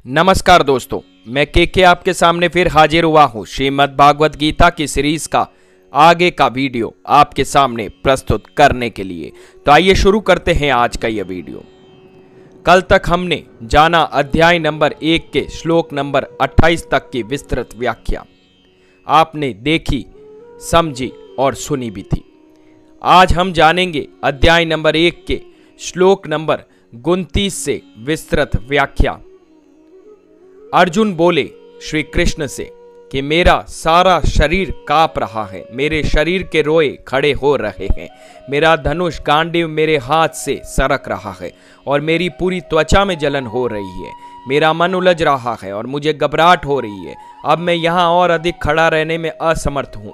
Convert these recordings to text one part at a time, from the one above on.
नमस्कार दोस्तों, मैं के आपके सामने फिर हाजिर हुआ हूँ श्रीमद् भागवत गीता की सीरीज का आगे का वीडियो आपके सामने प्रस्तुत करने के लिए। तो आइए शुरू करते हैं आज का यह वीडियो। कल तक हमने जाना अध्याय नंबर 1 के श्लोक नंबर 28 तक की विस्तृत व्याख्या आपने देखी, समझी और सुनी भी थी। आज हम जानेंगे अध्याय नंबर 1 के श्लोक नंबर 29 से विस्तृत व्याख्या। अर्जुन बोले श्री कृष्ण से कि मेरा सारा शरीर कांप रहा है, मेरे शरीर के रोए खड़े हो रहे हैं, मेरा धनुष गांडीव मेरे हाथ से सरक रहा है और मेरी पूरी त्वचा में जलन हो रही है। मेरा मन उलझ रहा है और मुझे घबराहट हो रही है। अब मैं यहाँ और अधिक खड़ा रहने में असमर्थ हूँ।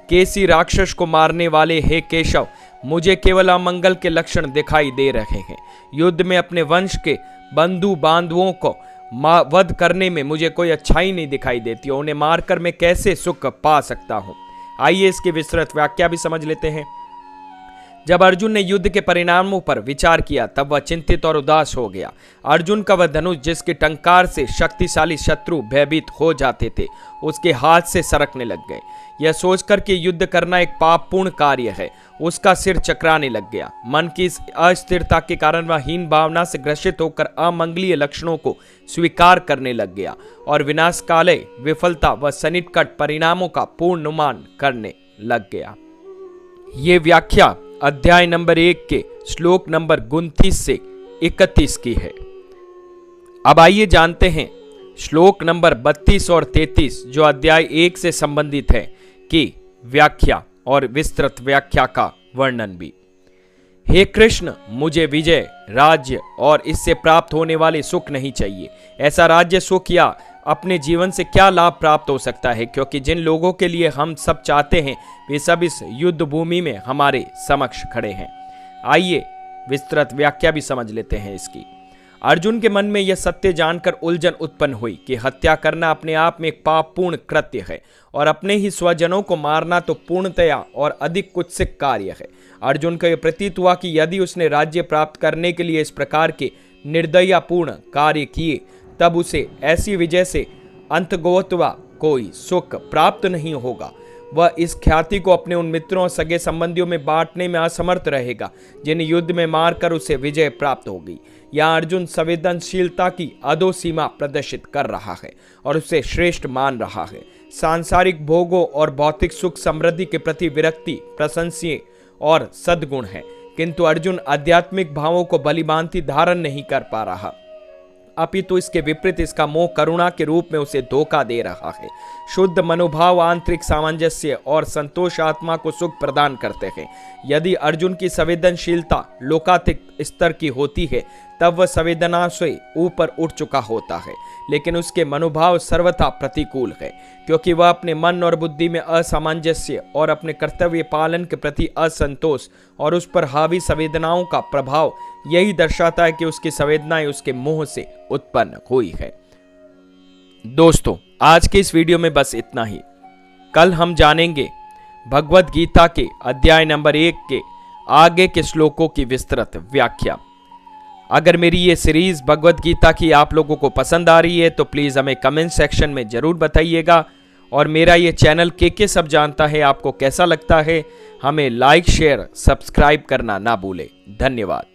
केसी राक्षस को मारने वाले हे केशव, मुझे केवल अमंगल के लक्षण दिखाई दे रहे हैं। युद्ध में अपने वंश के बंधु बांधवों को वध करने में मुझे कोई अच्छाई नहीं दिखाई देती और उन्हें मारकर मैं कैसे सुख पा सकता हूं। आइए इसकी विस्तृत व्याख्या भी समझ लेते हैं। जब अर्जुन ने युद्ध के परिणामों पर विचार किया तब वह चिंतित और उदास हो गया। अर्जुन का वह धनुष जिसके टंकार से शक्तिशाली शत्रु भयभीत हो जाते थे, उसके हाथ से सरकने लग गए। यह सोचकर कि युद्ध करना एक पापपूर्ण कार्य है, उसका सिर चकराने लग गया। मन की इस अस्थिरता के कारण वह हीन भावना से ग्रसित होकर अमंगलीय लक्षणों को स्वीकार करने लग गया और विनाशकाले विफलता व सन्निकट परिणामों का पूर्वानुमान करने लग गया। ये व्याख्या अध्याय नंबर 1 के श्लोक नंबर 29 से 31 की है। अब आइए जानते हैं श्लोक नंबर 32 और 33 जो अध्याय 1 से संबंधित है की व्याख्या और विस्तृत व्याख्या का वर्णन भी। हे कृष्ण, मुझे विजय, राज्य और इससे प्राप्त होने वाले सुख नहीं चाहिए। ऐसा राज्य सुख या अपने जीवन से क्या लाभ प्राप्त हो सकता है, क्योंकि जिन लोगों के लिए हम सब चाहते हैं वे सब इस युद्ध भूमि में हमारे समक्ष खड़े हैं। आइए विस्तृत व्याख्या भी समझ लेते हैं इसकी। अर्जुन के मन में यह सत्य जानकर उलझन उत्पन्न हुई कि हत्या करना अपने आप में एक पापपूर्ण कृत्य है और अपने ही स्वजनों को मारना तो पूर्णतया और अधिक कुत्सित कार्य है। अर्जुन को यह प्रतीत हुआ कि यदि उसने राज्य प्राप्त करने के लिए इस प्रकार के निर्दयपूर्ण कार्य किए तब उसे ऐसी विजय से अंतगोत्वा कोई सुख प्राप्त नहीं होगा। वह इस ख्याति को अपने उन मित्रों और सगे संबंधियों में बांटने में असमर्थ रहेगा जिन्हें युद्ध में मारकर उसे विजय प्राप्त होगी। यहाँ अर्जुन संवेदनशीलता की अधो सीमा प्रदर्शित कर रहा है और उसे श्रेष्ठ मान रहा है। सांसारिक भोगों और भौतिक सुख समृद्धि के प्रति विरक्ति प्रशंसनीय और सद्गुण है, किंतु अर्जुन आध्यात्मिक भावों को भलीभांति धारण नहीं कर पा रहा, अपितु इसके विपरीत इसका मोह करुणा के रूप में उसे धोखा दे रहा है। शुद्ध मनोभाव आंतरिक सामंजस्य और संतोष आत्मा को सुख प्रदान करते हैं। यदि अर्जुन की संवेदनशीलता लोकातिक स्तर की होती है तब वह संवेदना से ऊपर उठ चुका होता है, लेकिन उसके मनोभाव सर्वथा प्रतिकूल है, क्योंकि वह अपने मन और बुद्धि में असामंजस्य और अपने कर्तव्य पालन के प्रति असंतोष और उस पर हावी संवेदनाओं का प्रभाव यही दर्शाता है कि उसकी संवेदनाएं उसके मोह से उत्पन्न हुई है। दोस्तों, आज के इस वीडियो में बस इतना ही। कल हम जानेंगे भगवद गीता के अध्याय नंबर 1 के आगे के श्लोकों की विस्तृत व्याख्या। अगर मेरी ये सीरीज भगवद गीता की आप लोगों को पसंद आ रही है तो प्लीज़ हमें कमेंट सेक्शन में ज़रूर बताइएगा और मेरा ये चैनल के सब जानता है आपको कैसा लगता है, हमें लाइक शेयर सब्सक्राइब करना ना भूलें। धन्यवाद।